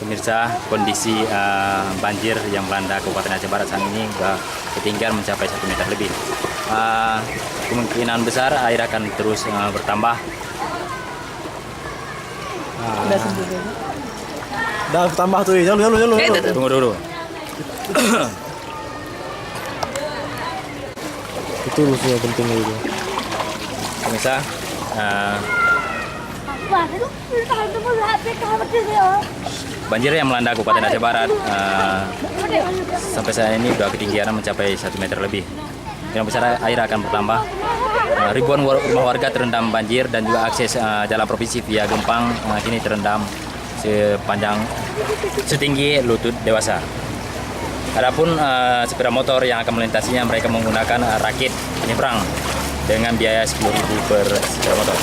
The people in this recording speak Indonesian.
pemirsa, kondisi banjir yang melanda Kabupaten Aceh Barat saat ini sudah ketinggian mencapai 1 meter lebih. Kemungkinan besar air akan terus bertambah. Udah bertambah tuh, jalur. Tunggu dulu. Itu yang penting itu. Pemirsa, banjir yang melanda Kabupaten Aceh Barat sampai saat ini sudah ketinggian mencapai 1 meter lebih. Kemungkinan besar air akan bertambah. Ribuan rumah warga terendam banjir dan juga akses jalan provinsi via Gempang kini terendam setinggi lutut dewasa. Adapun sepeda motor yang akan melintasinya, mereka menggunakan rakit penyeberang dengan biaya 10.000 per sepeda motor.